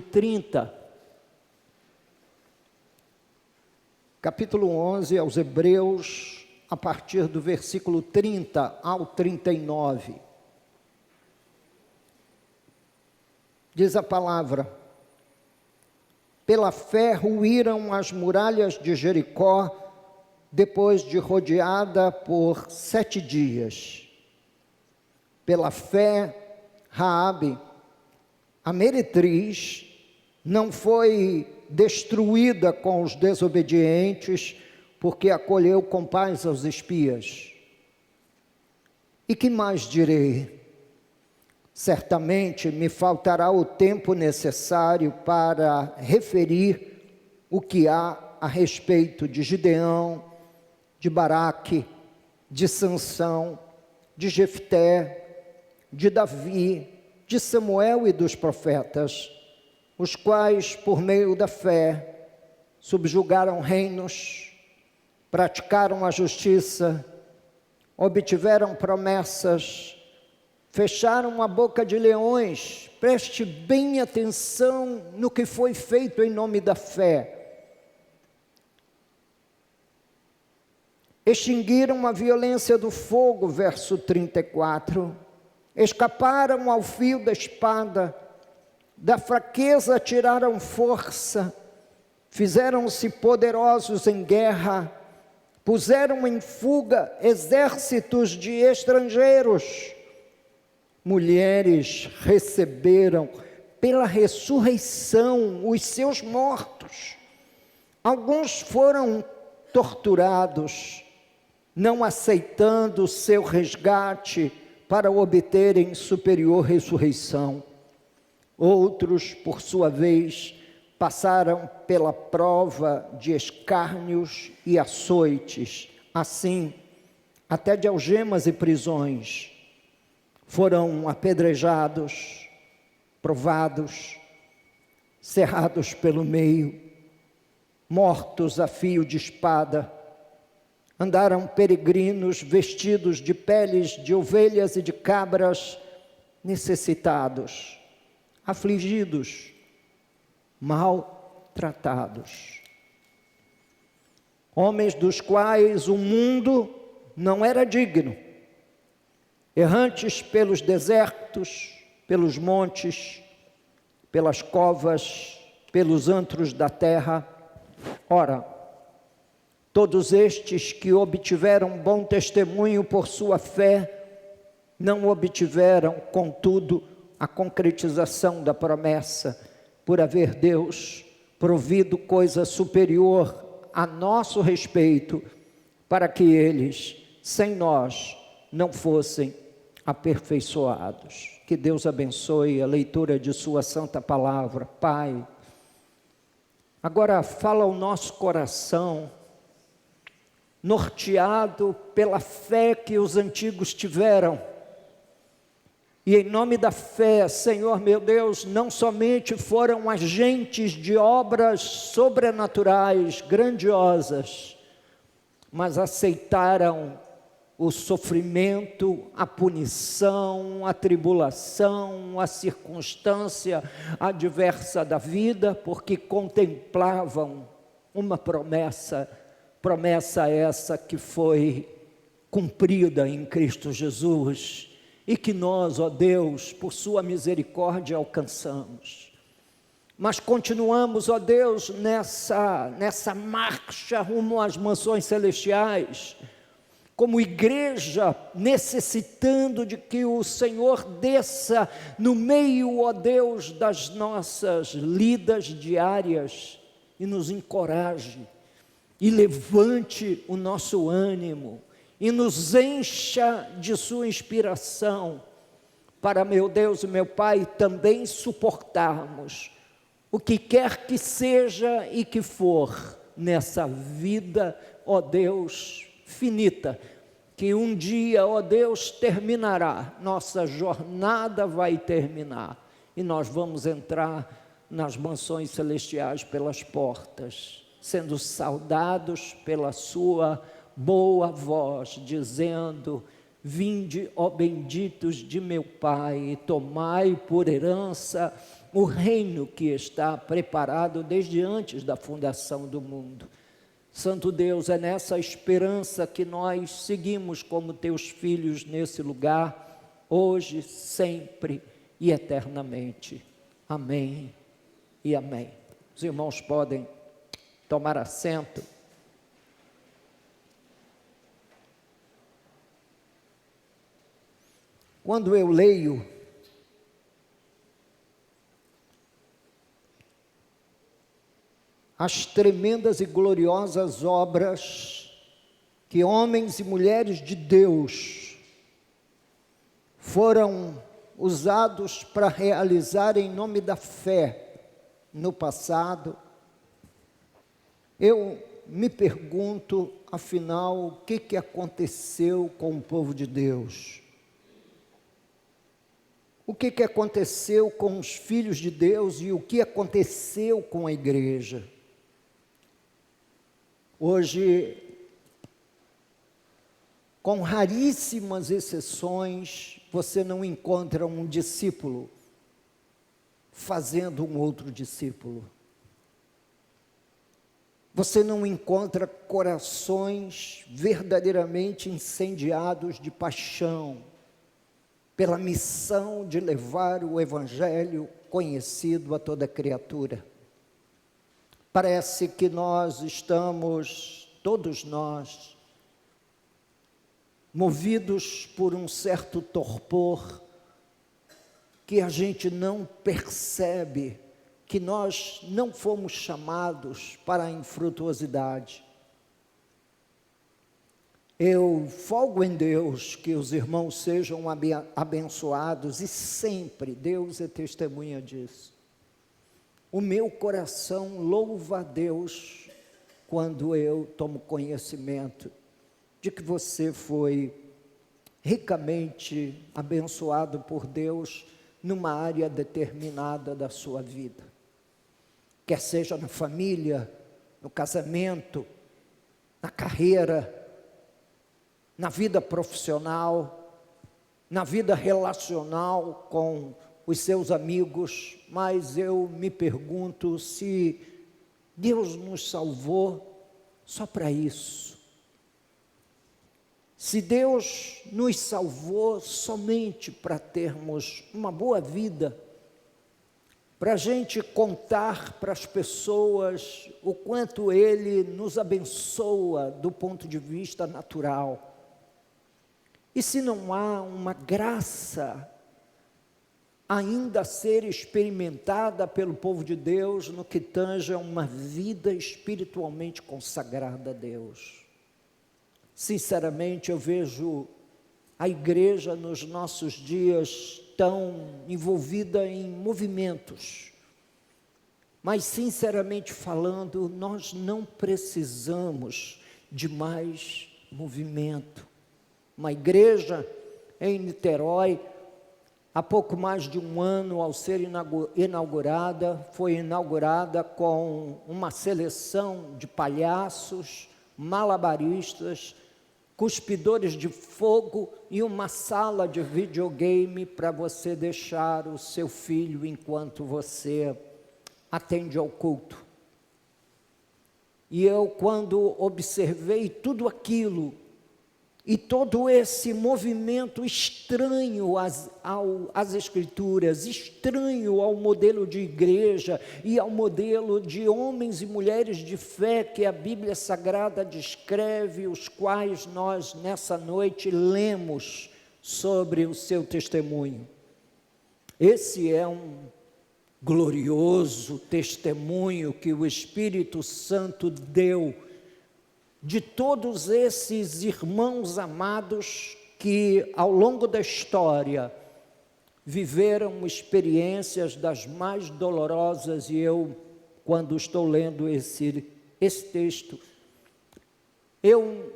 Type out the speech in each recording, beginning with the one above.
30. Capítulo 11 aos Hebreus, a partir do versículo 30 ao 39. Diz a palavra: pela fé ruíram as muralhas de Jericó, depois de rodeada por 7 dias. Pela fé, Raabe, a meretriz, não foi destruída com os desobedientes, porque acolheu com paz aos espias. E que mais direi? Certamente me faltará o tempo necessário para referir o que há a respeito de Gideão, de Baraque, de Sansão, de Jefté, de Davi, de Samuel e dos profetas, os quais, por meio da fé, subjugaram reinos, praticaram a justiça, obtiveram promessas, fecharam a boca de leões. Preste bem atenção no que foi feito em nome da fé. Extinguiram a violência do fogo, verso 34. Escaparam ao fio da espada, da fraqueza tiraram força, fizeram-se poderosos em guerra, puseram em fuga exércitos de estrangeiros. Mulheres receberam pela ressurreição os seus mortos. Alguns foram torturados, não aceitando o seu resgate para obterem superior ressurreição. Outros, por sua vez, passaram pela prova de escárnios e açoites, assim, até de algemas e prisões. Foram apedrejados, provados, cerrados pelo meio, mortos a fio de espada. Andaram peregrinos vestidos de peles de ovelhas e de cabras, necessitados, afligidos, maltratados. Homens dos quais o mundo não era digno, errantes pelos desertos, pelos montes, pelas covas, pelos antros da terra. Ora, todos estes que obtiveram bom testemunho por sua fé, não obtiveram, contudo, a concretização da promessa, por haver Deus provido coisa superior a nosso respeito, para que eles, sem nós, não fossem aperfeiçoados. Que Deus abençoe a leitura de sua santa palavra. Pai, agora fala ao nosso coração, norteado pela fé que os antigos tiveram. E em nome da fé, Senhor meu Deus, não somente foram agentes de obras sobrenaturais, grandiosas, mas aceitaram o sofrimento, a punição, a tribulação, a circunstância adversa da vida, porque contemplavam uma promessa essa que foi cumprida em Cristo Jesus, e que nós, ó Deus, por sua misericórdia alcançamos. Mas continuamos, ó Deus, nessa marcha rumo às mansões celestiais, como igreja, necessitando de que o Senhor desça no meio, ó Deus, das nossas lidas diárias e nos encoraje, e levante o nosso ânimo, e nos encha de sua inspiração, para, meu Deus e meu Pai, também suportarmos o que quer que seja e que for nessa vida, ó Deus, finita, que um dia, ó Deus, terminará, nossa jornada vai terminar, e nós vamos entrar nas mansões celestiais pelas portas, sendo saudados pela sua boa voz, dizendo: vinde, ó benditos de meu Pai, e tomai por herança o reino que está preparado desde antes da fundação do mundo. Santo Deus, é nessa esperança que nós seguimos como teus filhos nesse lugar, hoje, sempre e eternamente. Amém e amém. Os irmãos podem tomar assento. Quando eu leio as tremendas e gloriosas obras que homens e mulheres de Deus foram usados para realizar em nome da fé no passado, eu me pergunto, afinal, o que aconteceu com o povo de Deus? O que aconteceu com os filhos de Deus e o que aconteceu com a igreja? Hoje, com raríssimas exceções, você não encontra um discípulo fazendo um outro discípulo. Você não encontra corações verdadeiramente incendiados de paixão pela missão de levar o Evangelho conhecido a toda criatura. Parece que nós estamos, todos nós, movidos por um certo torpor, que a gente não percebe que nós não fomos chamados para a infrutuosidade. Eu folgo em Deus que os irmãos sejam abençoados, e sempre Deus é testemunha disso. O meu coração louva a Deus quando eu tomo conhecimento de que você foi ricamente abençoado por Deus numa área determinada da sua vida. Quer seja na família, no casamento, na carreira, na vida profissional, na vida relacional com os seus amigos, mas eu me pergunto se Deus nos salvou só para isso. Se Deus nos salvou somente para termos uma boa vida, para a gente contar para as pessoas o quanto Ele nos abençoa do ponto de vista natural. E se não há uma graça ainda a ser experimentada pelo povo de Deus no que tange a uma vida espiritualmente consagrada a Deus? Sinceramente, eu vejo a igreja nos nossos dias tão envolvida em movimentos, mas sinceramente falando, nós não precisamos de mais movimento. Uma igreja em Niterói, há pouco mais de um ano, ao ser inaugurada, foi inaugurada com uma seleção de palhaços, malabaristas, cuspidores de fogo e uma sala de videogame para você deixar o seu filho enquanto você atende ao culto. E eu, quando observei tudo aquilo, e todo esse movimento estranho às Escrituras, estranho ao modelo de igreja e ao modelo de homens e mulheres de fé que a Bíblia Sagrada descreve, os quais nós nessa noite lemos sobre o seu testemunho. Esse é um glorioso testemunho que o Espírito Santo deu de todos esses irmãos amados que ao longo da história viveram experiências das mais dolorosas. E eu, quando estou lendo esse texto, eu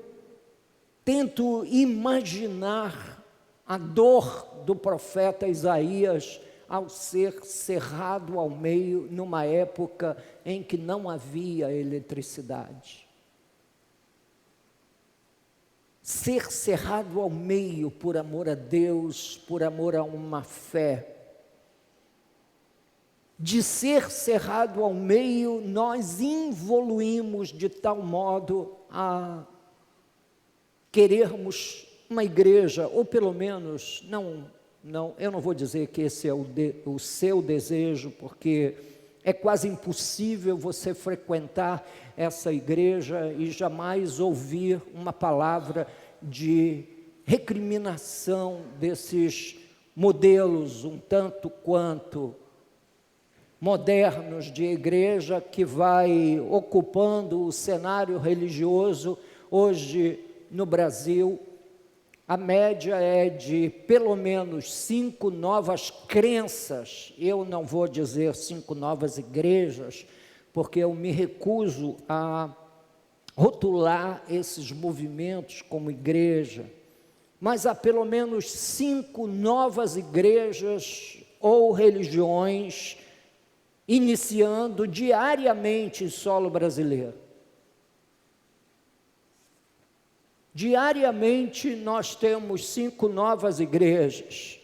tento imaginar a dor do profeta Isaías ao ser cerrado ao meio numa época em que não havia eletricidade. Ser cerrado ao meio por amor a Deus, por amor a uma fé. de ser cerrado ao meio, nós evoluímos de tal modo a querermos uma igreja, ou pelo menos, eu não vou dizer que esse é o seu desejo, porque é quase impossível você frequentar essa igreja e jamais ouvir uma palavra de recriminação desses modelos um tanto quanto modernos de igreja que vai ocupando o cenário religioso hoje no Brasil. A média é de pelo menos 5 novas crenças. Eu não vou dizer 5 novas igrejas, porque eu me recuso a rotular esses movimentos como igreja, mas há pelo menos 5 novas igrejas ou religiões iniciando diariamente em solo brasileiro. Diariamente nós temos 5 novas igrejas.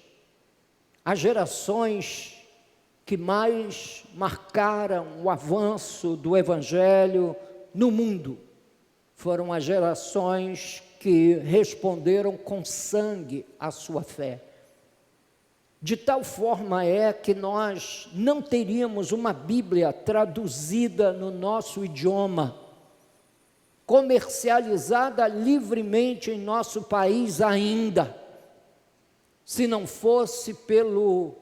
As gerações que mais marcaram o avanço do Evangelho no mundo foram as gerações que responderam com sangue à sua fé. De tal forma é que nós não teríamos uma Bíblia traduzida no nosso idioma, comercializada livremente em nosso país ainda, se não fosse pelo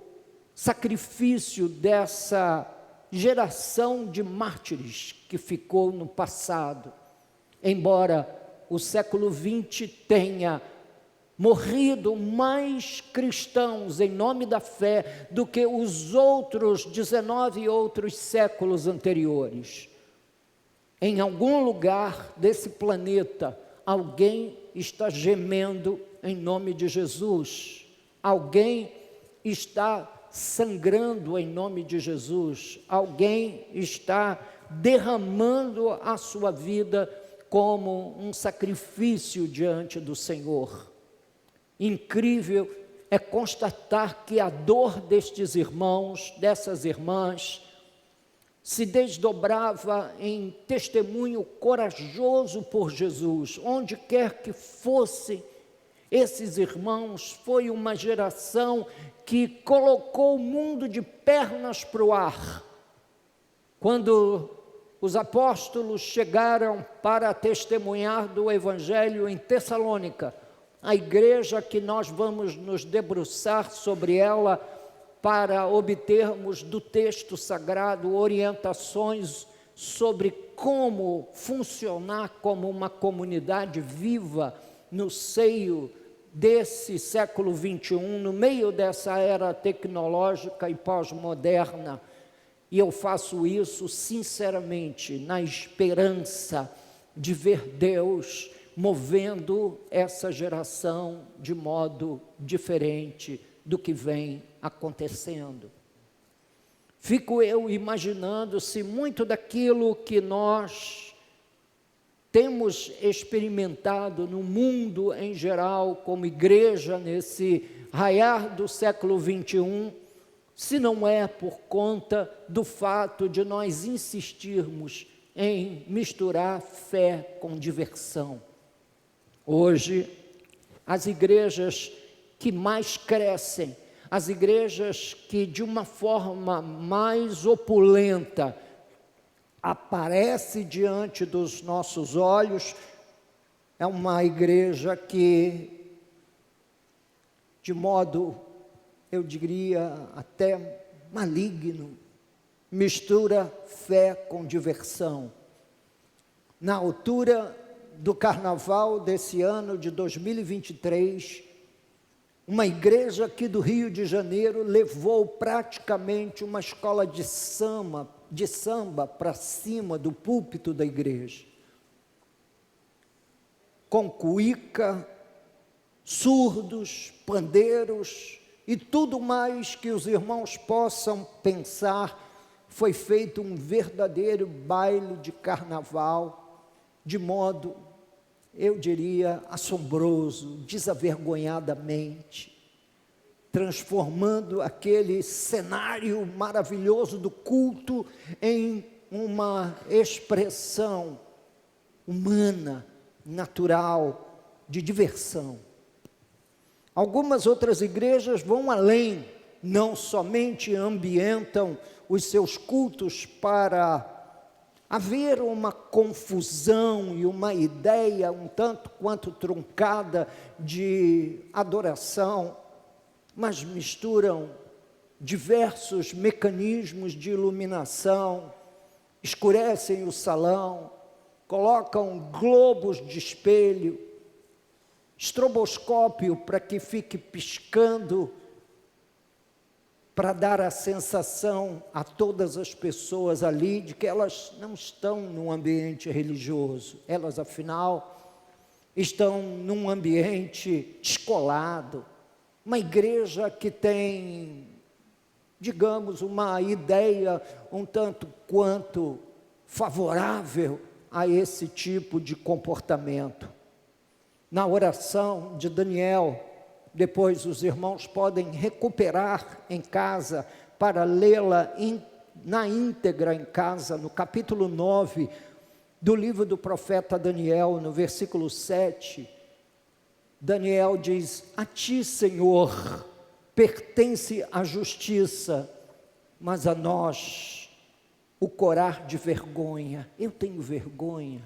sacrifício dessa geração de mártires que ficou no passado. Embora o século XX tenha morrido mais cristãos em nome da fé do que os outros 19 outros séculos anteriores. Em algum lugar desse planeta, alguém está gemendo em nome de Jesus. Alguém está sangrando em nome de Jesus. Alguém está derramando a sua vida como um sacrifício diante do Senhor. Incrível é constatar que a dor destes irmãos, dessas irmãs, se desdobrava em testemunho corajoso por Jesus. Onde quer que fossem esses irmãos, foi uma geração que colocou o mundo de pernas para o ar. Quando os apóstolos chegaram para testemunhar do Evangelho em Tessalônica, a igreja que nós vamos nos debruçar sobre ela para obtermos do texto sagrado orientações sobre como funcionar como uma comunidade viva no seio desse século XXI, no meio dessa era tecnológica e pós-moderna. E eu faço isso sinceramente, na esperança de ver Deus movendo essa geração de modo diferente do que vem acontecendo. Fico eu imaginando se muito daquilo que nós temos experimentado no mundo em geral, como igreja, nesse raiar do século XXI, se não é por conta do fato de nós insistirmos em misturar fé com diversão. Hoje, as igrejas que mais crescem, as igrejas que de uma forma mais opulenta aparece diante dos nossos olhos, é uma igreja que, de modo, eu diria até maligno, mistura fé com diversão. Na altura do carnaval desse ano de 2023, uma igreja aqui do Rio de Janeiro levou praticamente uma escola de samba para cima do púlpito da igreja, com cuíca, surdos, pandeiros e tudo mais que os irmãos possam pensar. Foi feito um verdadeiro baile de carnaval, de modo, eu diria, assombroso, desavergonhadamente. transformando aquele cenário maravilhoso do culto em uma expressão humana, natural, de diversão. Algumas outras igrejas vão além, não somente ambientam os seus cultos para haver uma confusão e uma ideia um tanto quanto truncada de adoração, mas misturam diversos mecanismos de iluminação, escurecem o salão, colocam globos de espelho, estroboscópio para que fique piscando, para dar a sensação a todas as pessoas ali de que elas não estão num ambiente religioso, elas afinal estão num ambiente descolado, uma igreja que tem, digamos, uma ideia um tanto quanto favorável a esse tipo de comportamento. Na oração de Daniel, depois os irmãos podem recuperar em casa para lê-la na íntegra em casa, no capítulo 9 do livro do profeta Daniel, no versículo 7, Daniel diz: a ti, Senhor, pertence a justiça, mas a nós o corar de vergonha. Eu tenho vergonha.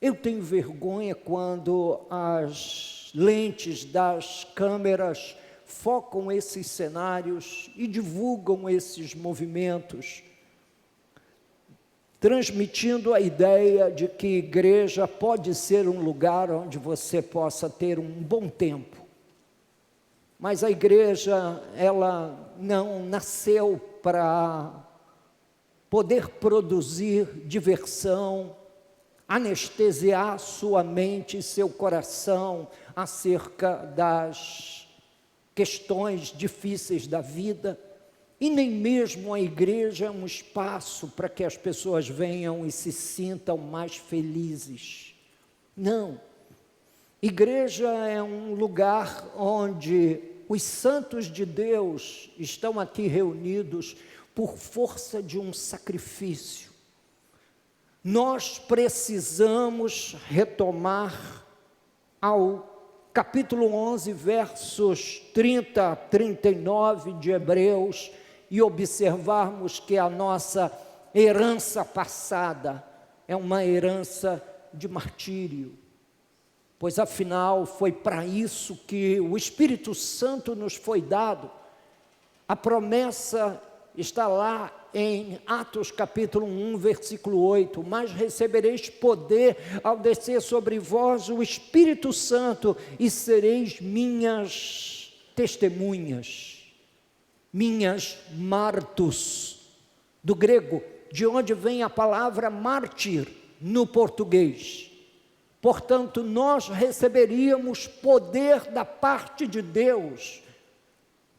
Eu tenho vergonha quando as lentes das câmeras focam esses cenários e divulgam esses movimentos, transmitindo a ideia de que igreja pode ser um lugar onde você possa ter um bom tempo. Mas a igreja, ela não nasceu para poder produzir diversão, anestesiar sua mente e seu coração acerca das questões difíceis da vida, e nem mesmo a igreja é um espaço para que as pessoas venham e se sintam mais felizes. Não. Igreja é um lugar onde os santos de Deus estão aqui reunidos por força de um sacrifício. Nós precisamos retomar ao capítulo 11, versos 30 a 39 de Hebreus, e observarmos que a nossa herança passada é uma herança de martírio, pois afinal foi para isso que o Espírito Santo nos foi dado. A promessa está lá em Atos capítulo 1, versículo 8, mas recebereis poder ao descer sobre vós o Espírito Santo, e sereis minhas testemunhas, minhas martus, do grego, de onde vem a palavra mártir no português. Portanto, nós receberíamos poder da parte de Deus,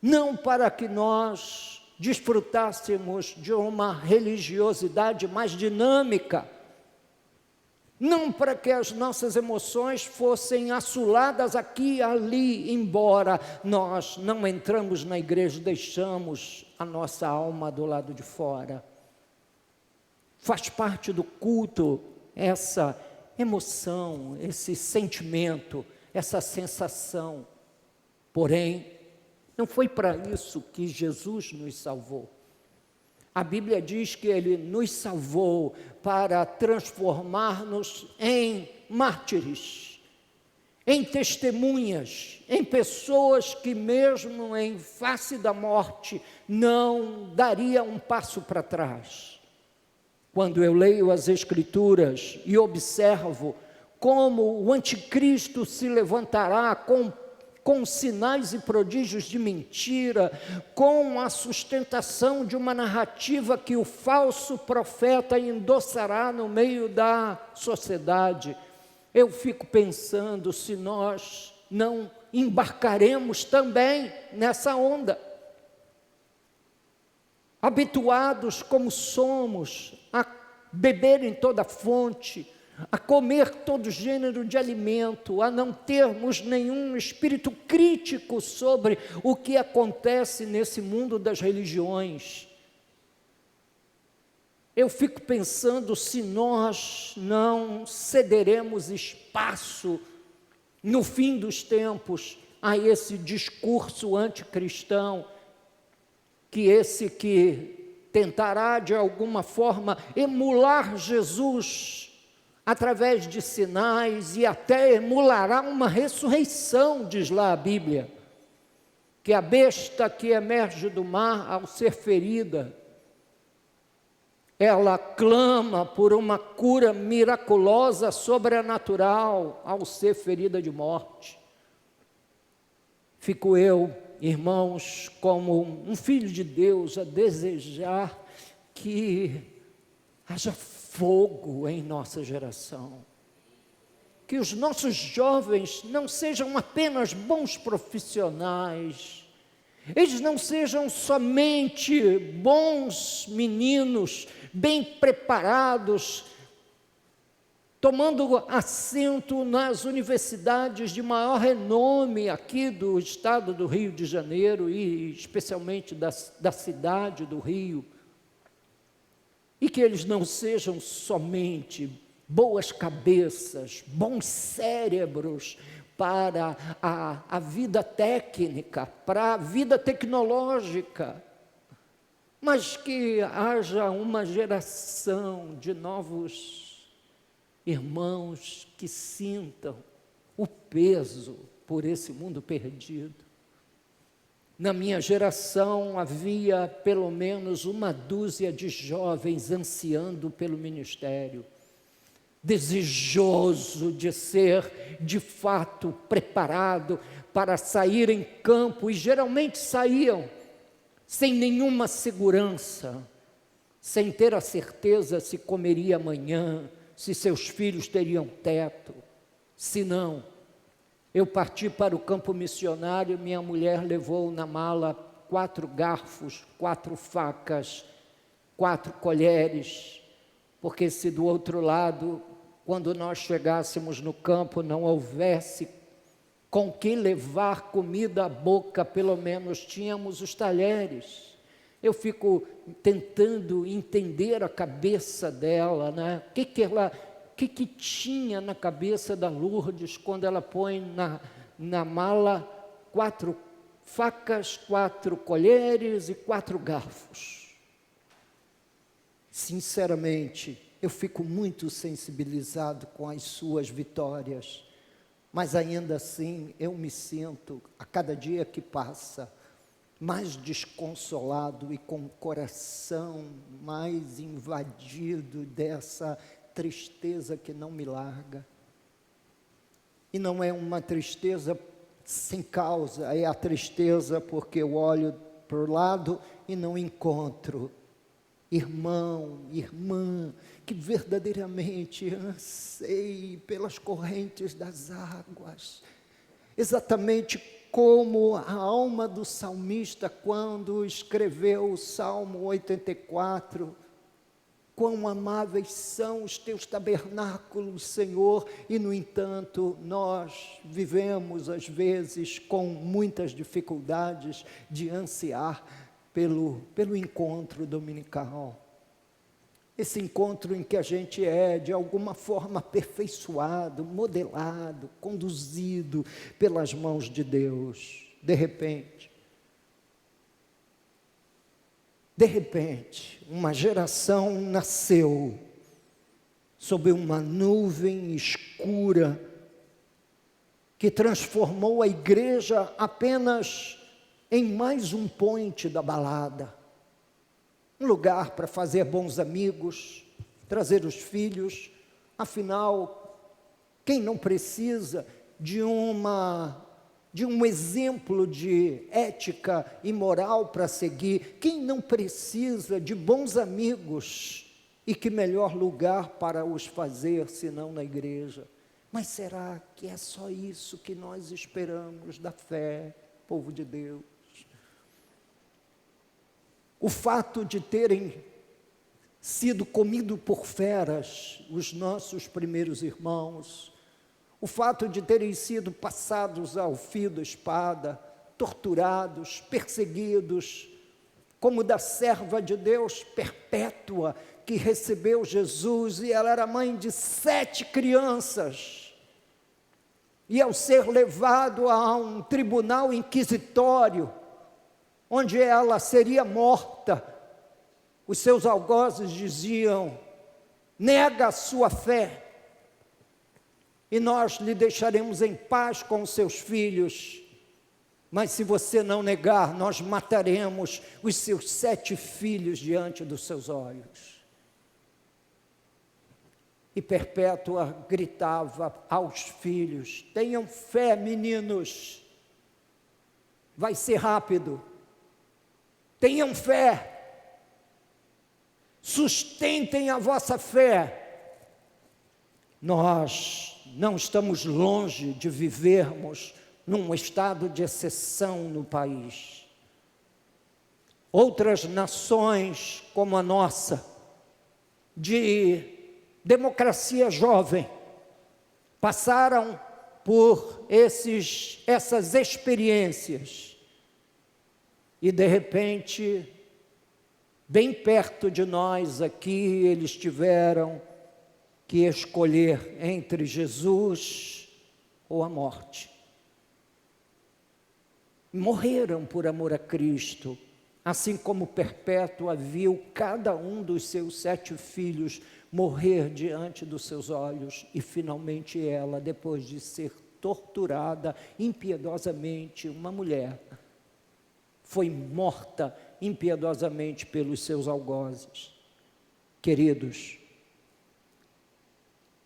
não para que nós desfrutássemos de uma religiosidade mais dinâmica, não para que as nossas emoções fossem assoladas aqui e ali, embora nós não entramos na igreja, deixamos a nossa alma do lado de fora. Faz parte do culto essa emoção, esse sentimento, essa sensação. Porém, não foi para isso que Jesus nos salvou. A Bíblia diz que Ele nos salvou para transformar-nos em mártires, em testemunhas, em pessoas que mesmo em face da morte não daria um passo para trás. Quando eu leio as Escrituras e observo como o anticristo se levantará com sinais e prodígios de mentira, com a sustentação de uma narrativa que o falso profeta endossará no meio da sociedade, eu fico pensando se nós não embarcaremos também nessa onda. Habituados como somos a beber em toda fonte, a comer todo gênero de alimento, a não termos nenhum espírito crítico sobre o que acontece nesse mundo das religiões. Eu fico pensando se nós não cederemos espaço no fim dos tempos a esse discurso anticristão, que tentará de alguma forma emular Jesus através de sinais e até emulará uma ressurreição, diz lá a Bíblia, que a besta que emerge do mar ao ser ferida, ela clama por uma cura miraculosa, sobrenatural, ao ser ferida de morte. Fico eu, irmãos, como um filho de Deus, a desejar que haja fogo em nossa geração. Que os nossos jovens não sejam apenas bons profissionais, eles não sejam somente bons meninos, bem preparados, tomando assento nas universidades de maior renome aqui do estado do Rio de Janeiro e especialmente da cidade do Rio, e que eles não sejam somente boas cabeças, bons cérebros para a vida técnica, para a vida tecnológica, mas que haja uma geração de novos irmãos que sintam o peso por esse mundo perdido. Na minha geração havia pelo menos uma dúzia de jovens ansiando pelo ministério, desejoso de ser de fato preparado para sair em campo, e geralmente saíam sem nenhuma segurança, sem ter a certeza se comeria amanhã, se seus filhos teriam teto. Se não, eu parti para o campo missionário, minha mulher levou na mala 4 garfos, 4 facas, 4 colheres, porque se do outro lado, quando nós chegássemos no campo, não houvesse com que levar comida à boca, pelo menos tínhamos os talheres. Eu fico tentando entender a cabeça dela, né? O que tinha na cabeça da Lourdes quando ela põe na mala 4 facas, 4 colheres e 4 garfos. Sinceramente, eu fico muito sensibilizado com as suas vitórias, mas ainda assim eu me sinto, a cada dia que passa, mais desconsolado e com o coração mais invadido dessa tristeza que não me larga. E não é uma tristeza sem causa, é a tristeza porque eu olho para o lado e não encontro irmão, irmã, que verdadeiramente anseie pelas correntes das águas, exatamente como a alma do salmista quando escreveu o Salmo 84, quão amáveis são os teus tabernáculos, Senhor, e no entanto nós vivemos às vezes com muitas dificuldades de ansiar pelo encontro dominical. Esse encontro em que a gente é, de alguma forma, aperfeiçoado, modelado, conduzido pelas mãos de Deus. De repente, uma geração nasceu sob uma nuvem escura que transformou a igreja apenas em mais um point da balada, um lugar para fazer bons amigos, trazer os filhos. Afinal, quem não precisa de um exemplo de ética e moral para seguir? Quem não precisa de bons amigos? E que melhor lugar para os fazer senão na igreja? Mas será que é só isso que nós esperamos da fé, povo de Deus? O fato de terem sido comido por feras, os nossos primeiros irmãos, o fato de terem sido passados ao fio da espada, torturados, perseguidos, como da serva de Deus Perpétua, que recebeu Jesus, e ela era mãe de 7 crianças, e ao ser levado a um tribunal inquisitório, onde ela seria morta, os seus algozes diziam: nega a sua fé, e nós lhe deixaremos em paz com os seus filhos, mas se você não negar, nós mataremos os seus 7 filhos diante dos seus olhos. E Perpétua gritava aos filhos: tenham fé, meninos, vai ser rápido, tenham fé, sustentem a vossa fé. Nós não estamos longe de vivermos num estado de exceção no país. Outras nações como a nossa, de democracia jovem, passaram por essas experiências, e de repente, bem perto de nós aqui, eles tiveram que escolher entre Jesus ou a morte. Morreram por amor a Cristo, assim como Perpétua viu cada um dos seus 7 filhos morrer diante dos seus olhos, e finalmente ela, depois de ser torturada impiedosamente, uma mulher, foi morta impiedosamente pelos seus algozes. Queridos,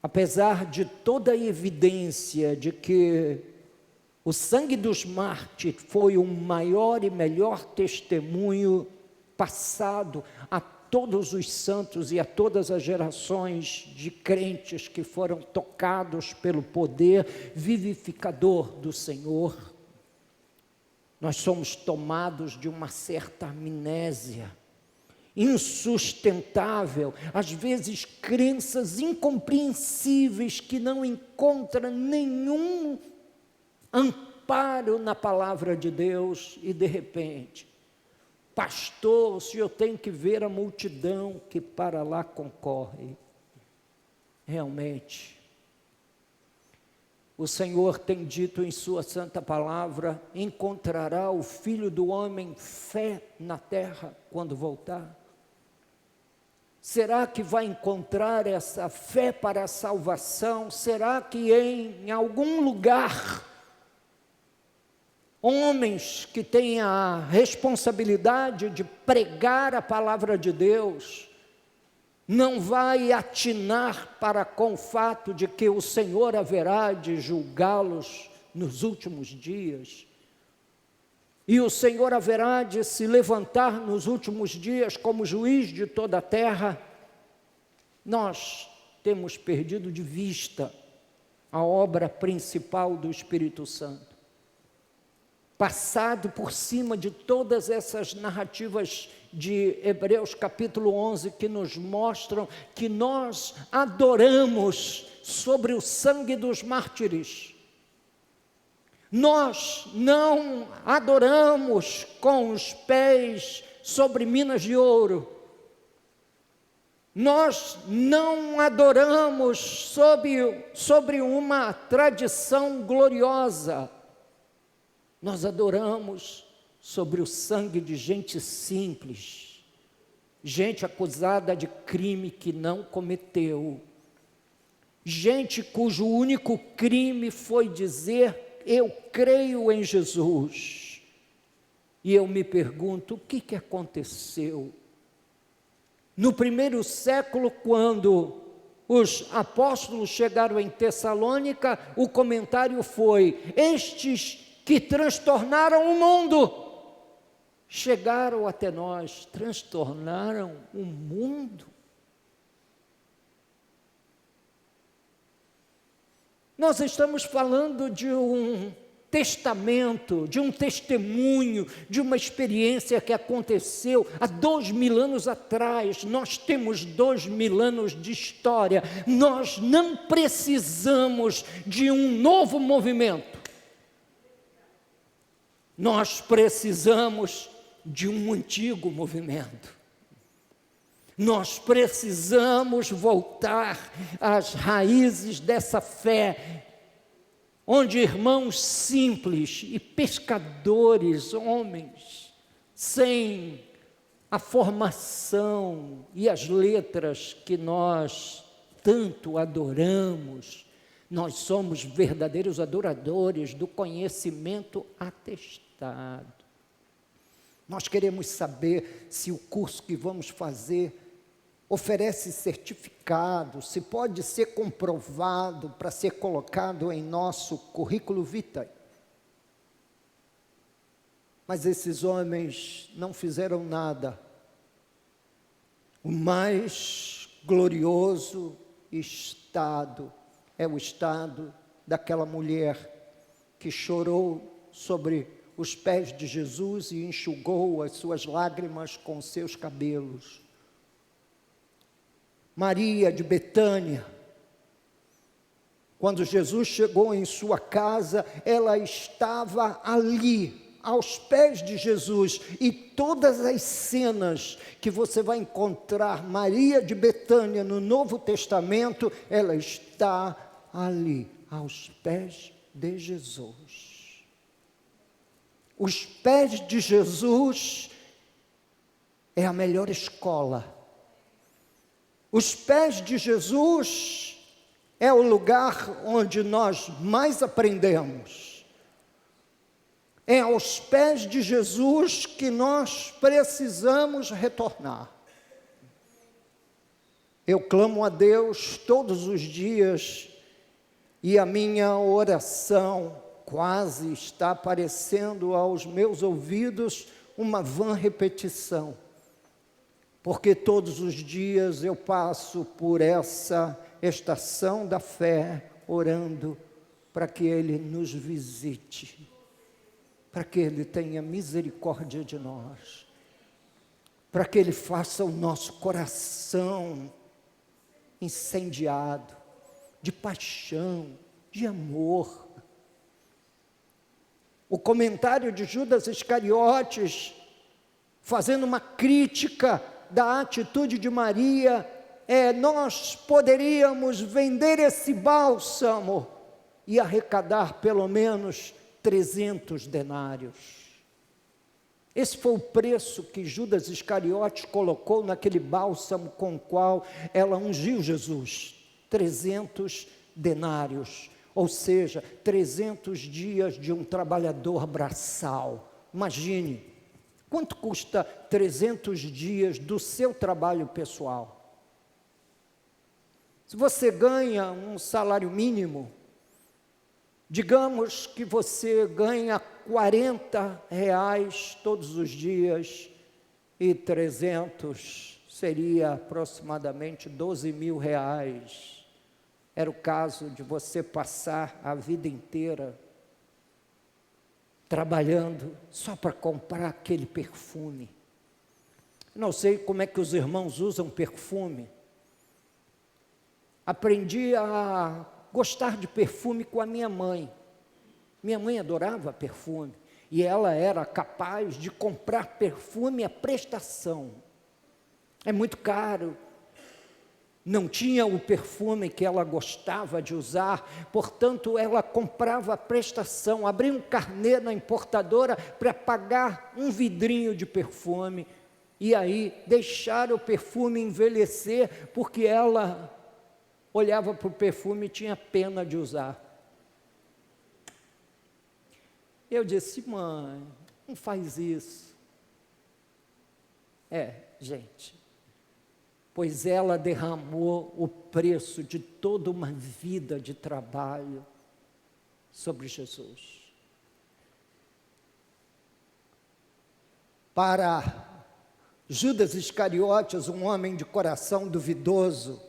apesar de toda a evidência de que o sangue dos mártires foi o maior e melhor testemunho passado a todos os santos e a todas as gerações de crentes que foram tocados pelo poder vivificador do Senhor, nós somos tomados de uma certa amnésia insustentável, às vezes crenças incompreensíveis que não encontram nenhum amparo na palavra de Deus, e de repente: pastor, o senhor tem que ver a multidão que para lá concorre. Realmente, o Senhor tem dito em sua santa palavra: encontrará o Filho do Homem fé na terra quando voltar? Será que vai encontrar essa fé para a salvação? Será que em algum lugar, homens que têm a responsabilidade de pregar a palavra de Deus, não vai atinar para com o fato de que o Senhor haverá de julgá-los nos últimos dias, e o Senhor haverá de se levantar nos últimos dias como juiz de toda a terra? Nós temos perdido de vista a obra principal do Espírito Santo, passado por cima de todas essas narrativas de Hebreus capítulo 11, que nos mostram que nós adoramos sobre o sangue dos mártires. Nós não adoramos com os pés sobre minas de ouro. Nós não adoramos sobre uma tradição gloriosa. Nós adoramos sobre o sangue de gente simples, gente acusada de crime que não cometeu, gente cujo único crime foi dizer: eu creio em Jesus. E eu me pergunto, o que aconteceu? No primeiro século, quando os apóstolos chegaram em Tessalônica, o comentário foi: estes que transtornaram o mundo chegaram até nós. Transtornaram o mundo? Nós estamos falando de um testamento, de um testemunho, de uma experiência que aconteceu há 2000 anos atrás. Nós temos 2000 anos de história. Nós não precisamos de um novo movimento. Nós precisamos de um antigo movimento. Nós precisamos voltar às raízes dessa fé, onde irmãos simples e pescadores, homens, sem a formação e as letras que nós tanto adoramos, nós somos verdadeiros adoradores do conhecimento atestado. Nós queremos saber se o curso que vamos fazer oferece certificado, se pode ser comprovado para ser colocado em nosso currículo vitae. Mas esses homens não fizeram nada. O mais glorioso estado é o estado daquela mulher que chorou sobre os pés de Jesus e enxugou as suas lágrimas com seus cabelos. Maria de Betânia, quando Jesus chegou em sua casa, ela estava ali, aos pés de Jesus, e todas as cenas que você vai encontrar Maria de Betânia no Novo Testamento, ela está ali, aos pés de Jesus. Os pés de Jesus é a melhor escola. Os pés de Jesus é o lugar onde nós mais aprendemos. É aos pés de Jesus que nós precisamos retornar. Eu clamo a Deus todos os dias e a minha oração quase está aparecendo aos meus ouvidos uma vã repetição. Porque todos os dias eu passo por essa estação da fé, orando para que Ele nos visite, para que Ele tenha misericórdia de nós, para que Ele faça o nosso coração incendiado, de paixão, de amor. O comentário de Judas Iscariotes, fazendo uma crítica da atitude de Maria, nós poderíamos vender esse bálsamo e arrecadar pelo menos 300 denários. Esse foi o preço que Judas Iscariotes colocou naquele bálsamo com o qual ela ungiu Jesus, 300 denários, ou seja, 300 dias de um trabalhador braçal. Imagine, quanto custa 300 dias do seu trabalho pessoal? Se você ganha um salário mínimo, digamos que você ganha R$40 todos os dias, e 300 seria aproximadamente R$12.000. Era o caso de você passar a vida inteira trabalhando só para comprar aquele perfume. Não sei como é que os irmãos usam perfume. Aprendi a gostar de perfume com a minha mãe. Minha mãe adorava perfume e ela era capaz de comprar perfume à prestação. É muito caro. Não tinha o perfume que ela gostava de usar, portanto ela comprava a prestação, abria um carnê na importadora para pagar um vidrinho de perfume, e aí deixar o perfume envelhecer, porque ela olhava para o perfume e tinha pena de usar. Eu disse: mãe, não faz isso. Gente, pois ela derramou o preço de toda uma vida de trabalho sobre Jesus. Para Judas Iscariotes, um homem de coração duvidoso,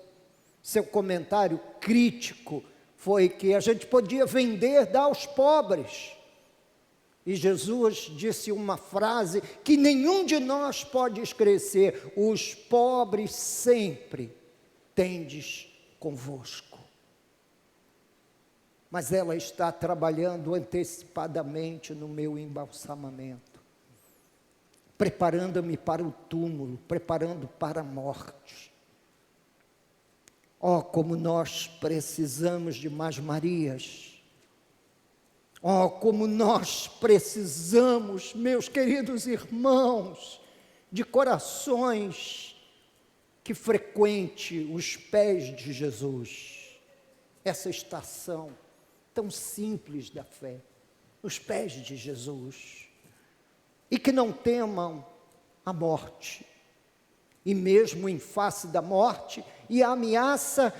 seu comentário crítico foi que a gente podia vender, dar aos pobres. E Jesus disse uma frase que nenhum de nós pode esquecer: os pobres sempre tendes convosco. Mas ela está trabalhando antecipadamente no meu embalsamamento, preparando-me para o túmulo, preparando para a morte. Oh, como nós precisamos de mais Marias. Oh, como nós precisamos, meus queridos irmãos, de corações que frequente os pés de Jesus. Essa estação tão simples da fé, os pés de Jesus. E que não temam a morte. E mesmo em face da morte e a ameaça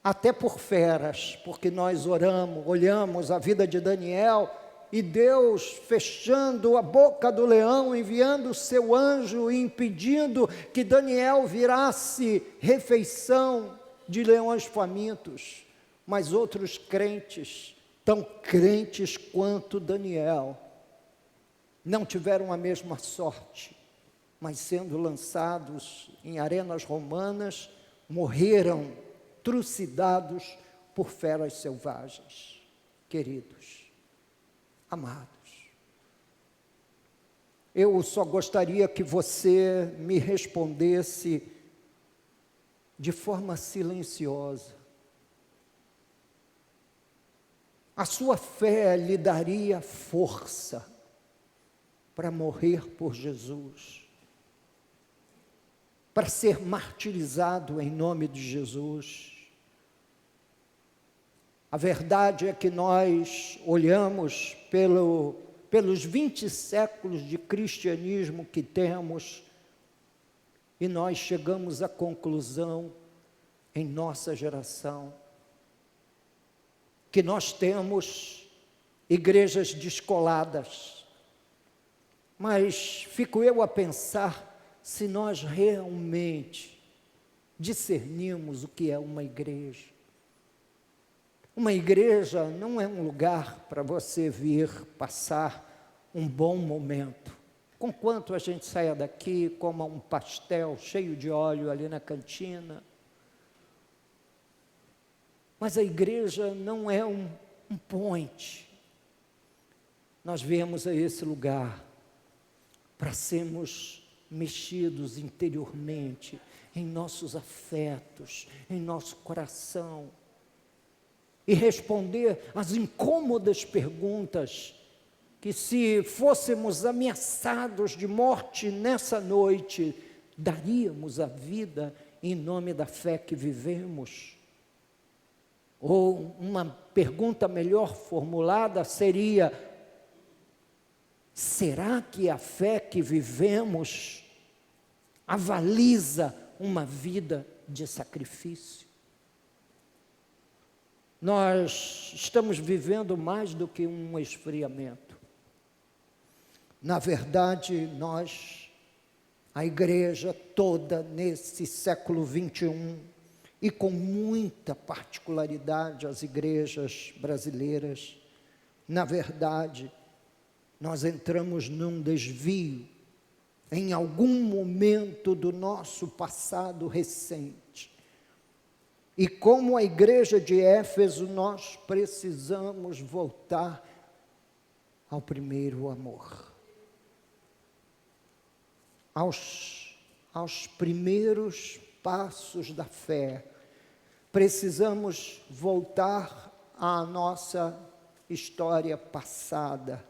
até por feras, porque nós olhamos a vida de Daniel, e Deus fechando a boca do leão, enviando o seu anjo e impedindo que Daniel virasse refeição de leões famintos. Mas outros crentes, tão crentes quanto Daniel, não tiveram a mesma sorte, mas sendo lançados em arenas romanas, morreram trucidados por feras selvagens. Queridos, amados, eu só gostaria que você me respondesse de forma silenciosa. A sua fé lhe daria força para morrer por Jesus, para ser martirizado em nome de Jesus. A verdade é que nós olhamos pelos 20 séculos de cristianismo que temos, e nós chegamos à conclusão, em nossa geração, que nós temos igrejas descoladas. Mas fico eu a pensar se nós realmente discernimos o que é uma igreja. Uma igreja não é um lugar para você vir passar um bom momento. Conquanto a gente saia daqui, coma um pastel cheio de óleo ali na cantina. Mas a igreja não é um point. Nós viemos a esse lugar para sermos mexidos interiormente, em nossos afetos, em nosso coração, e responder às incômodas perguntas que, se fôssemos ameaçados de morte nessa noite, daríamos a vida em nome da fé que vivemos? Ou uma pergunta melhor formulada seria: será que a fé que vivemos avaliza uma vida de sacrifício? Nós estamos vivendo mais do que um esfriamento. Na verdade, a igreja toda nesse século 21, e com muita particularidade as igrejas brasileiras, na verdade, nós entramos num desvio em algum momento do nosso passado recente. E como a igreja de Éfeso, nós precisamos voltar ao primeiro amor. Aos primeiros passos da fé. Precisamos voltar à nossa história passada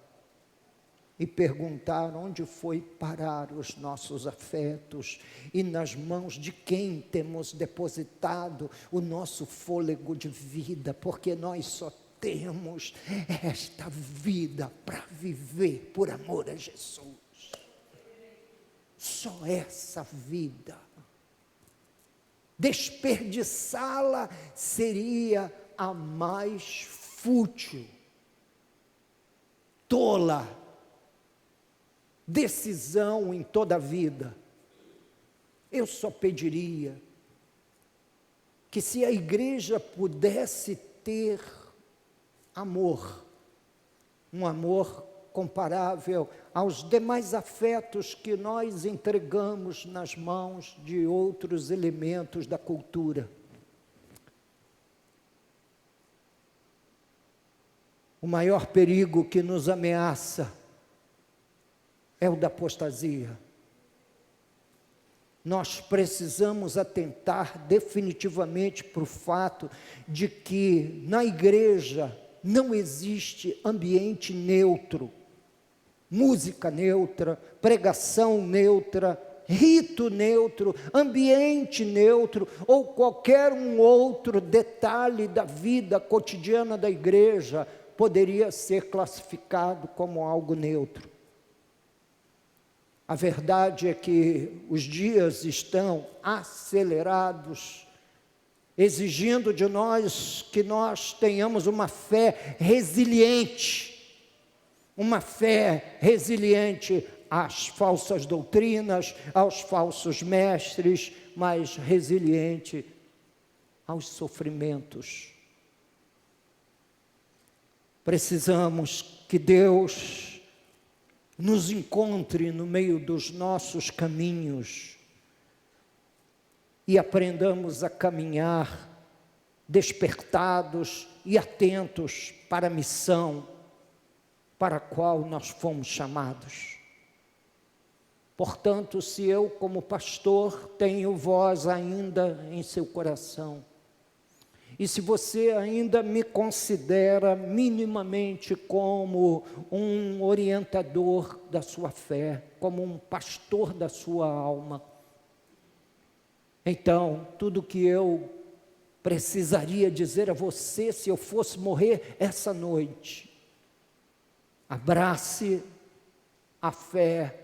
e perguntar onde foi parar os nossos afetos e nas mãos de quem temos depositado o nosso fôlego de vida, porque nós só temos esta vida para viver por amor a Jesus. Só essa vida. Desperdiçá-la seria a mais fútil, tola decisão em toda a vida. Eu só pediria que, se a igreja pudesse ter amor, um amor comparável aos demais afetos que nós entregamos nas mãos de outros elementos da cultura. O maior perigo que nos ameaça é o da apostasia. Nós precisamos atentar definitivamente para o fato de que na igreja não existe ambiente neutro, música neutra, pregação neutra, rito neutro, ambiente neutro ou qualquer um outro detalhe da vida cotidiana da igreja poderia ser classificado como algo neutro. A verdade é que os dias estão acelerados, exigindo de nós que nós tenhamos uma fé resiliente às falsas doutrinas, aos falsos mestres, mas resiliente aos sofrimentos. Precisamos que Deus nos encontre no meio dos nossos caminhos e aprendamos a caminhar despertados e atentos para a missão para a qual nós fomos chamados. Portanto, se eu, como pastor, tenho voz ainda em seu coração, e se você ainda me considera minimamente como um orientador da sua fé, como um pastor da sua alma, então, tudo que eu precisaria dizer a você, se eu fosse morrer essa noite, abrace a fé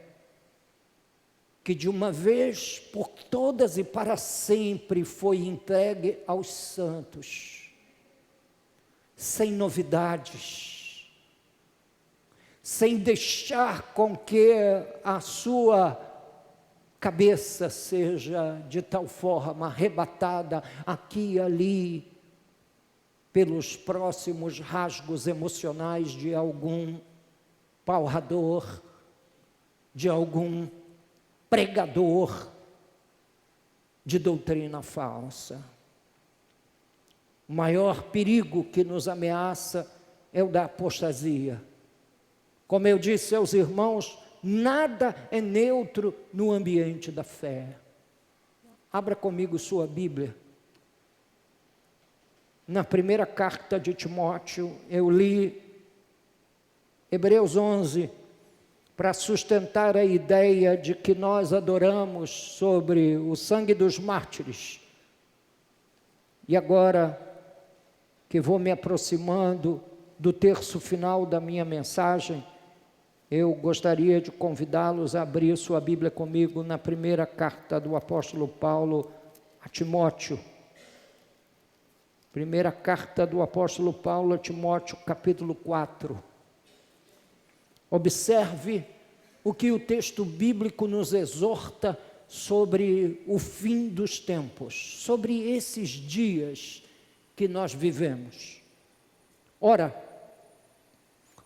que de uma vez por todas e para sempre foi entregue aos santos, sem novidades, sem deixar com que a sua cabeça seja de tal forma arrebatada aqui e ali, pelos próximos rasgos emocionais de algum palrador, de algum pregador de doutrina falsa. O maior perigo que nos ameaça é o da apostasia. Como eu disse aos irmãos, nada é neutro no ambiente da fé. Abra comigo sua Bíblia. Na primeira carta de Timóteo, eu li Hebreus 11, para sustentar a ideia de que nós adoramos sobre o sangue dos mártires. E agora que vou me aproximando do terço final da minha mensagem, eu gostaria de convidá-los a abrir sua Bíblia comigo na primeira carta do apóstolo Paulo a Timóteo. Primeira carta do apóstolo Paulo a Timóteo, capítulo 4. Observe o que o texto bíblico nos exorta sobre o fim dos tempos, sobre esses dias que nós vivemos. Ora,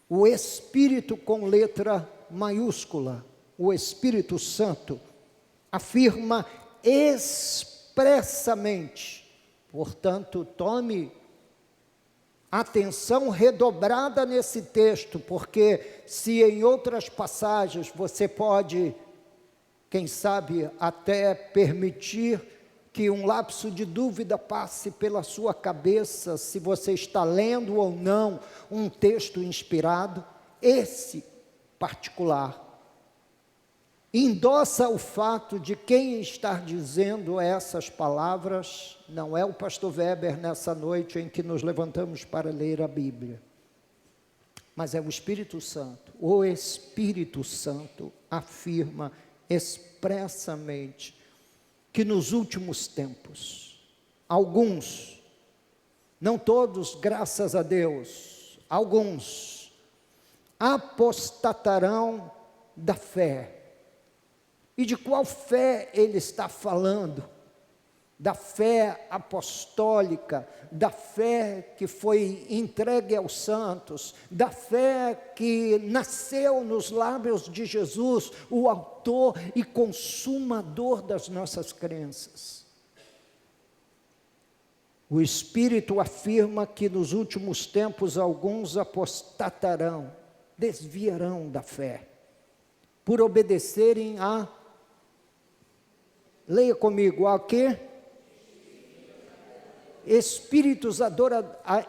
o Espírito com letra maiúscula, o Espírito Santo, afirma expressamente, portanto, tome atenção redobrada nesse texto, porque se em outras passagens você pode, quem sabe, até permitir que um lapso de dúvida passe pela sua cabeça, se você está lendo ou não um texto inspirado, esse particular endossa o fato de quem está dizendo essas palavras não é o pastor Weber nessa noite em que nos levantamos para ler a Bíblia, mas é o Espírito Santo. O Espírito Santo afirma expressamente que nos últimos tempos, alguns, não todos, graças a Deus, alguns apostatarão da fé. E de qual fé ele está falando? da fé apostólica, da fé que foi entregue aos santos, da fé que nasceu nos lábios de Jesus, o autor e consumador das nossas crenças. O Espírito afirma que nos últimos tempos alguns apostatarão, desviarão da fé, por obedecerem a, leia comigo, a quê? Espíritos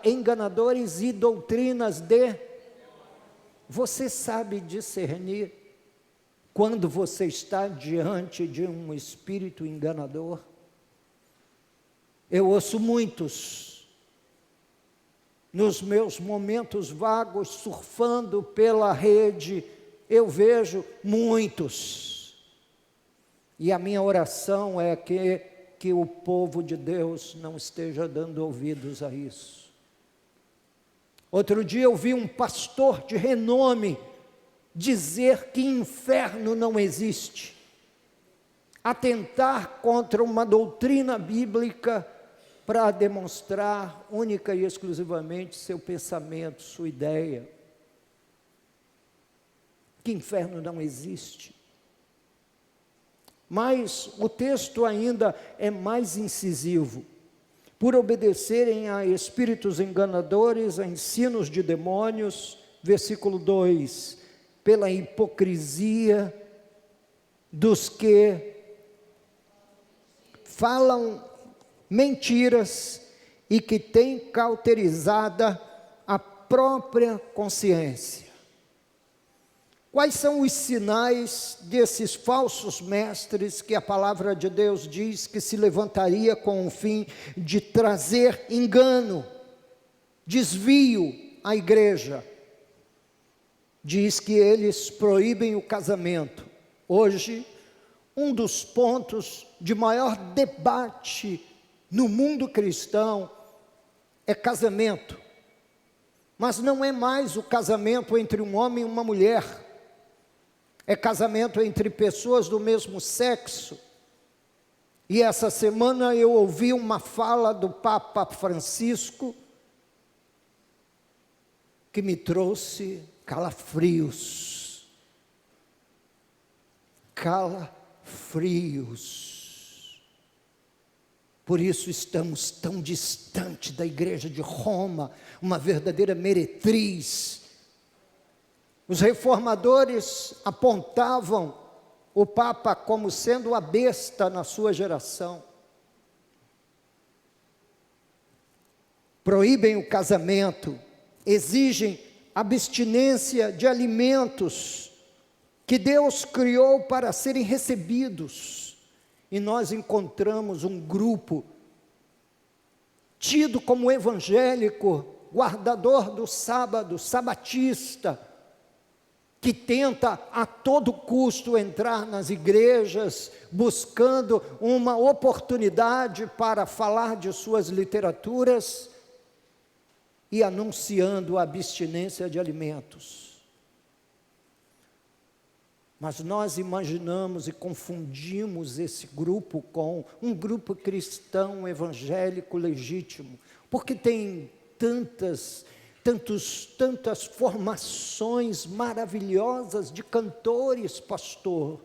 enganadores e doutrinas de... Você sabe discernir quando você está diante de um espírito enganador? Eu ouço muitos, nos meus momentos vagos, surfando pela rede, eu vejo muitos, e a minha oração é que o povo de Deus não esteja dando ouvidos a isso. Outro dia eu vi um pastor de renome dizer que inferno não existe, atentar contra uma doutrina bíblica para demonstrar única e exclusivamente seu pensamento, sua ideia. Que inferno não existe. Mas o texto ainda é mais incisivo. Por obedecerem a espíritos enganadores, a ensinos de demônios, versículo 2, pela hipocrisia dos que falam mentiras e que têm cauterizada a própria consciência. Quais são os sinais desses falsos mestres que a palavra de Deus diz que se levantaria com o fim de trazer engano, desvio à igreja? Diz que eles proíbem o casamento. Hoje, um dos pontos de maior debate no mundo cristão é casamento. Mas não é mais o casamento entre um homem e uma mulher. É casamento entre pessoas do mesmo sexo. E essa semana eu ouvi uma fala do Papa Francisco que me trouxe calafrios. Calafrios. Por isso estamos tão distante da igreja de Roma, uma verdadeira meretriz. Os reformadores apontavam o Papa como sendo a besta na sua geração. Proíbem o casamento, exigem abstinência de alimentos que Deus criou para serem recebidos. E nós encontramos um grupo tido como evangélico, guardador do sábado, sabatista, que tenta a todo custo entrar nas igrejas, buscando uma oportunidade para falar de suas literaturas e anunciando a abstinência de alimentos. Mas nós imaginamos e confundimos esse grupo com um grupo cristão evangélico legítimo, porque tem tantas formações maravilhosas de cantores, pastor.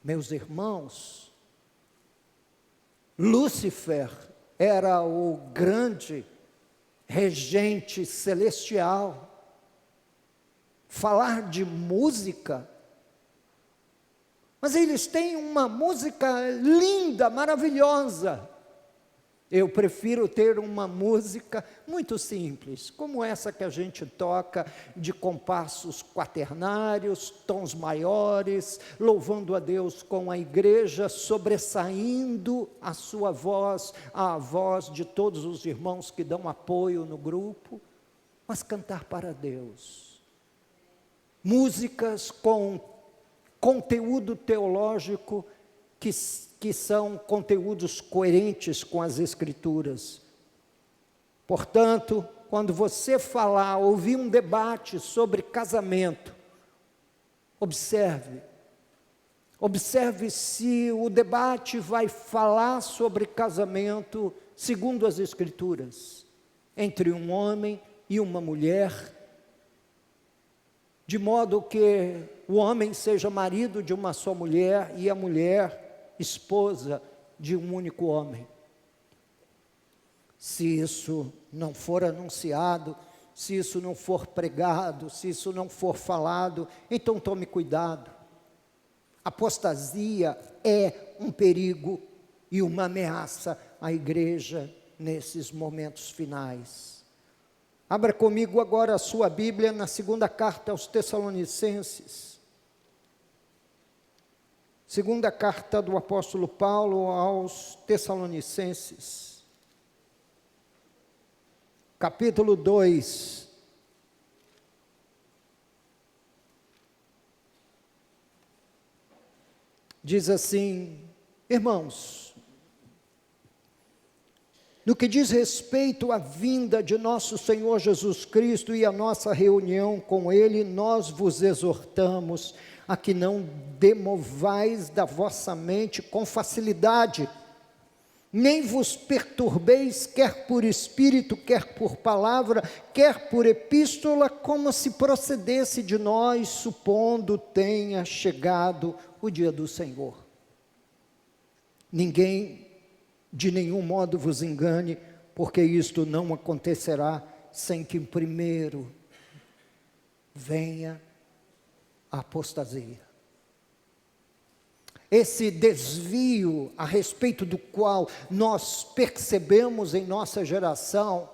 Meus irmãos, Lúcifer era o grande regente celestial. Falar de música, mas eles têm uma música linda, maravilhosa. Eu prefiro ter uma música muito simples, como essa que a gente toca, de compassos quaternários, tons maiores, louvando a Deus com a igreja, sobressaindo a sua voz, a voz de todos os irmãos que dão apoio no grupo, mas cantar para Deus. Músicas com conteúdo teológico que são conteúdos coerentes com as Escrituras. Portanto, quando você falar, ouvir um debate sobre casamento, observe Observe se o debate vai falar sobre casamento segundo as Escrituras, entre um homem e uma mulher, de modo que o homem seja marido de uma só mulher e a mulher esposa de um único homem. Se isso não for anunciado, se isso não for pregado, se isso não for falado, então tome cuidado. Apostasia é um perigo e uma ameaça à igreja nesses momentos finais. Abra comigo agora a sua Bíblia na segunda carta aos Tessalonicenses. Segunda carta do apóstolo Paulo aos Tessalonicenses. Capítulo 2. Diz assim: irmãos, no que diz respeito à vinda de nosso Senhor Jesus Cristo e à nossa reunião com Ele, nós vos exortamos a que não demovais da vossa mente com facilidade, nem vos perturbeis, quer por espírito, quer por palavra, quer por epístola, como se procedesse de nós, supondo tenha chegado o dia do Senhor. Ninguém de nenhum modo vos engane, porque isto não acontecerá sem que primeiro venha a apostasia. Esse desvio a respeito do qual nós percebemos em nossa geração,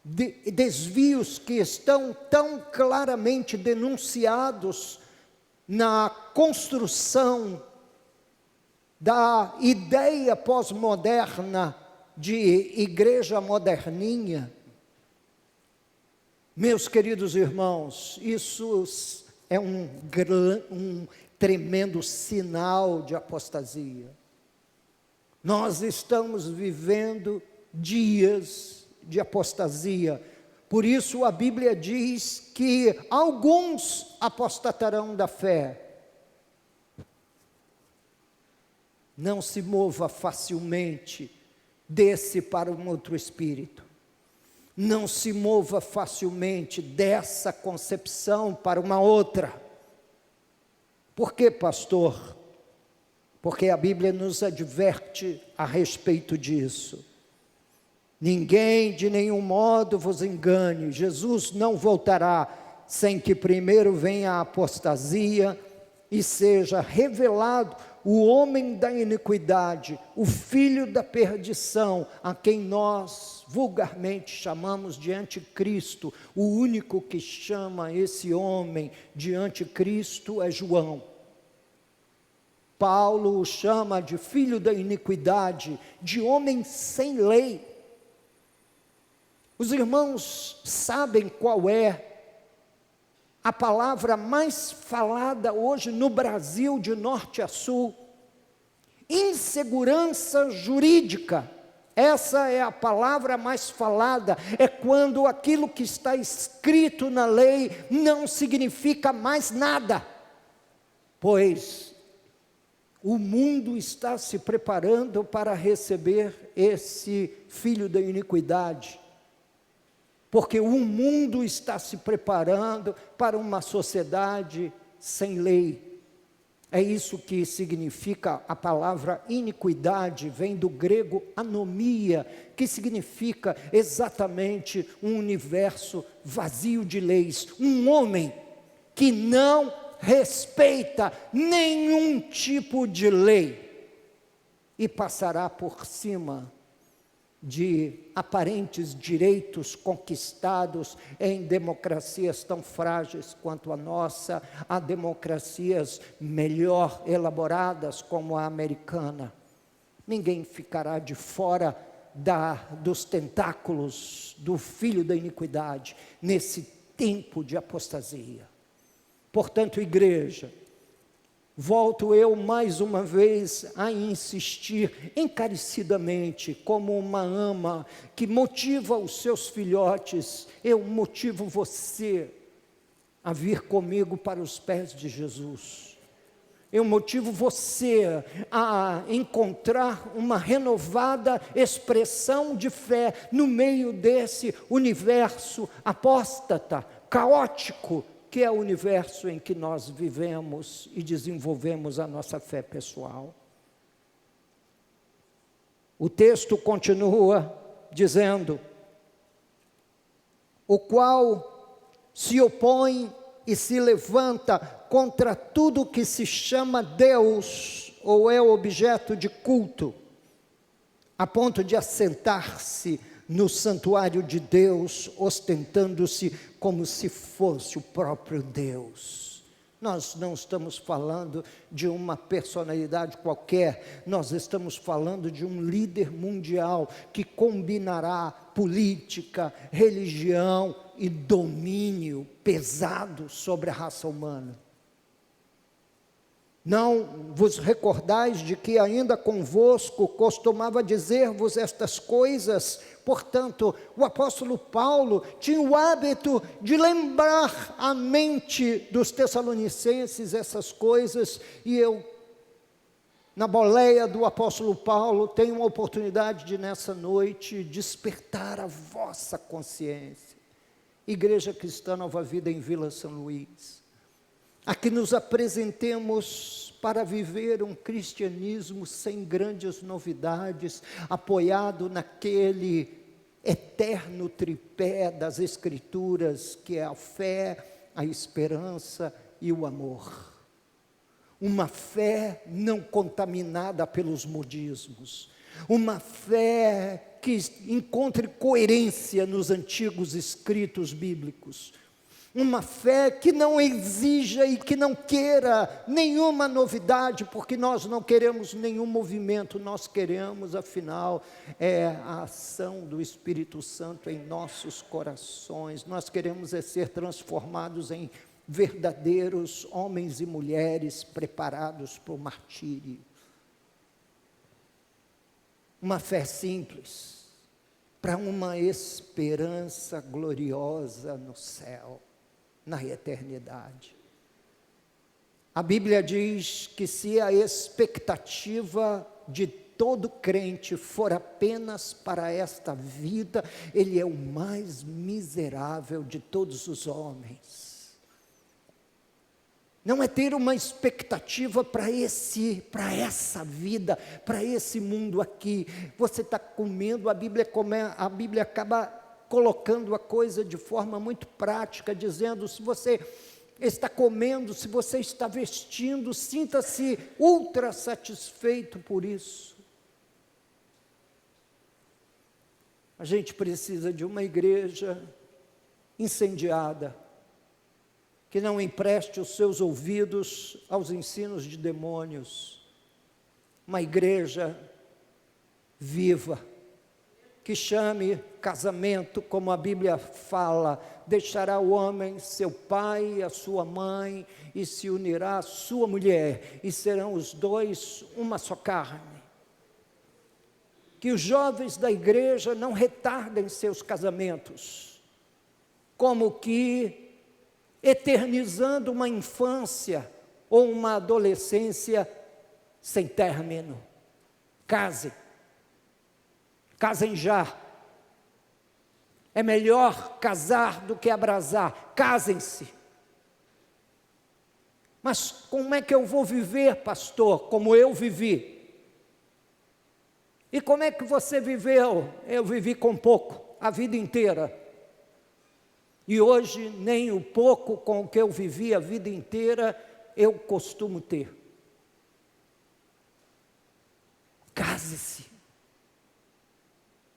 desvios que estão tão claramente denunciados na construção da ideia pós-moderna de igreja moderninha. Meus queridos irmãos, isso é um tremendo sinal de apostasia. Nós estamos vivendo dias de apostasia. Por isso a Bíblia diz que alguns apostatarão da fé. Não se mova facilmente desse para um outro espírito. Não se mova facilmente dessa concepção para uma outra. Por quê, pastor? Porque a Bíblia nos adverte a respeito disso. Ninguém de nenhum modo vos engane, Jesus não voltará sem que primeiro venha a apostasia e seja revelado o homem da iniquidade, o filho da perdição, a quem nós vulgarmente chamamos de anticristo. O único que chama esse homem de anticristo é João. Paulo o chama de filho da iniquidade, de homem sem lei. Os irmãos sabem qual é a palavra mais falada hoje no Brasil, de norte a sul? Insegurança jurídica. Essa é a palavra mais falada. É quando aquilo que está escrito na lei não significa mais nada, pois o mundo está se preparando para receber esse filho da iniquidade. Porque o mundo está se preparando para uma sociedade sem lei. É isso que significa a palavra iniquidade, vem do grego anomia, que significa exatamente um universo vazio de leis. Um homem que não respeita nenhum tipo de lei e passará por cima de aparentes direitos conquistados em democracias tão frágeis quanto a nossa, há democracias melhor elaboradas como a americana. Ninguém ficará de fora dos tentáculos do filho da iniquidade nesse tempo de apostasia. Portanto, igreja, volto eu mais uma vez a insistir encarecidamente, como uma ama que motiva os seus filhotes, eu motivo você a vir comigo para os pés de Jesus. Eu motivo você a encontrar uma renovada expressão de fé no meio desse universo apóstata, caótico, que é o universo em que nós vivemos e desenvolvemos a nossa fé pessoal. O texto continua dizendo: o qual se opõe e se levanta contra tudo que se chama Deus ou é objeto de culto, a ponto de assentar-se no santuário de Deus, ostentando-se como se fosse o próprio Deus. Nós não estamos falando de uma personalidade qualquer, nós estamos falando de um líder mundial que combinará política, religião e domínio pesado sobre a raça humana. Não vos recordais de que ainda convosco costumava dizer-vos estas coisas? Portanto, o apóstolo Paulo tinha o hábito de lembrar à mente dos tessalonicenses essas coisas, e eu, na boleia do apóstolo Paulo, tenho uma oportunidade de nessa noite despertar a vossa consciência. Igreja Cristã Nova Vida em Vila São Luís, a que nos apresentemos para viver um cristianismo sem grandes novidades, apoiado naquele eterno tripé das Escrituras, que é a fé, a esperança e o amor. Uma fé não contaminada pelos modismos, uma fé que encontre coerência nos antigos escritos bíblicos, uma fé que não exija e que não queira nenhuma novidade, porque nós não queremos nenhum movimento, nós queremos, afinal, a ação do Espírito Santo em nossos corações. Nós queremos ser transformados em verdadeiros homens e mulheres preparados para o martírio. Uma fé simples, para uma esperança gloriosa no céu, na eternidade. A Bíblia diz que se a expectativa de todo crente for apenas para esta vida, ele é o mais miserável de todos os homens. Não é ter uma expectativa para essa vida, para esse mundo aqui. Você está comendo, a Bíblia acaba colocando a coisa de forma muito prática, dizendo: se você está comendo, se você está vestindo, sinta-se ultra satisfeito por isso. A gente precisa de uma igreja incendiada, que não empreste os seus ouvidos aos ensinos de demônios. Uma igreja viva, que chame casamento, como a Bíblia fala: deixará o homem seu pai e a sua mãe, e se unirá à sua mulher, e serão os dois uma só carne. Que os jovens da igreja não retardem seus casamentos, como que eternizando uma infância ou uma adolescência sem término. Casem já. É melhor casar do que abrasar. Casem-se. Mas como é que eu vou viver, pastor, como eu vivi? E como é que você viveu? Eu vivi com pouco, a vida inteira. E hoje, nem o pouco com o que eu vivi a vida inteira, eu costumo ter. Case-se.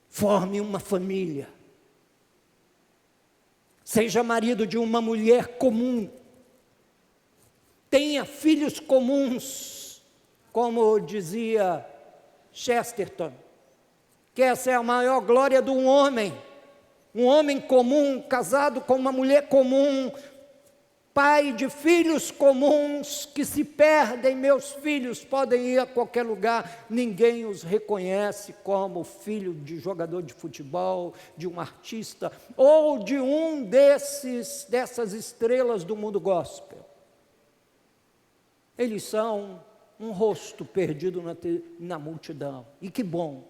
Forme uma família. Seja marido de uma mulher comum. Tenha filhos comuns, como dizia Chesterton, que essa é a maior glória de um homem comum, casado com uma mulher comum, pai de filhos comuns que se perdem. Meus filhos podem ir a qualquer lugar, ninguém os reconhece como filho de jogador de futebol, de um artista, ou de dessas estrelas do mundo gospel. Eles são um rosto perdido na multidão. E que bom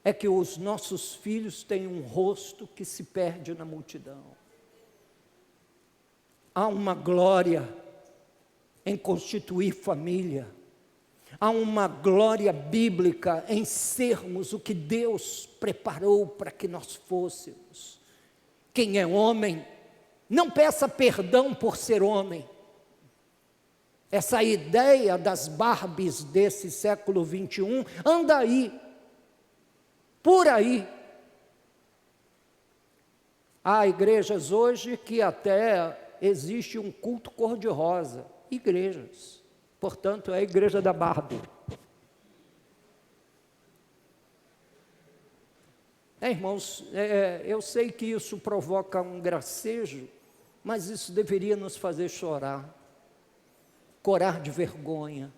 é que os nossos filhos têm um rosto que se perde na multidão. Há uma glória em constituir família. Há uma glória bíblica em sermos o que Deus preparou para que nós fôssemos. Quem é homem, não peça perdão por ser homem. Essa ideia das Barbies desse século 21 anda aí, por aí. Há igrejas hoje que até existe um culto cor-de-rosa. Igrejas. Portanto, é a igreja da Barbie. Irmãos, eu sei que isso provoca um gracejo, mas isso deveria nos fazer chorar, corar de vergonha.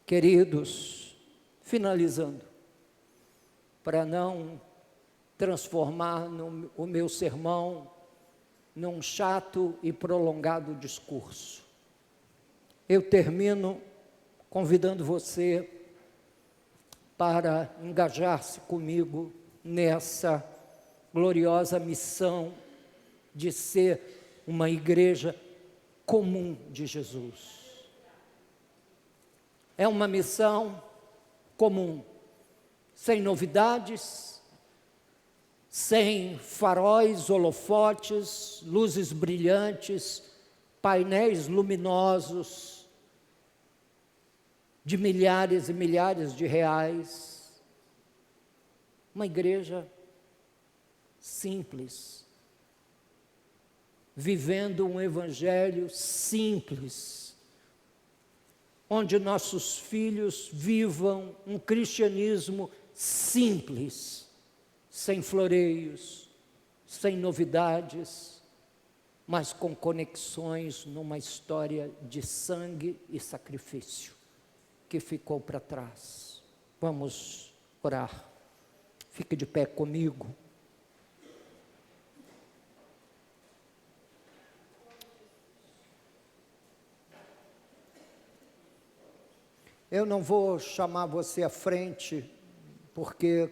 Queridos, finalizando, para não transformar o meu sermão num chato e prolongado discurso, eu termino convidando você para engajar-se comigo nessa gloriosa missão de ser uma igreja comum de Jesus. É uma missão comum, sem novidades, sem faróis, holofotes, luzes brilhantes, painéis luminosos de milhares e milhares de reais. Uma igreja simples, vivendo um evangelho simples, onde nossos filhos vivam um cristianismo simples, sem floreios, sem novidades, mas com conexões numa história de sangue e sacrifício que ficou para trás. Vamos orar. Fique de pé comigo. Eu não vou chamar você à frente, porque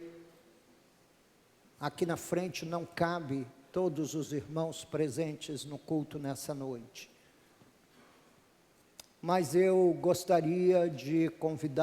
aqui na frente não cabe todos os irmãos presentes no culto nessa noite. Mas eu gostaria de convidar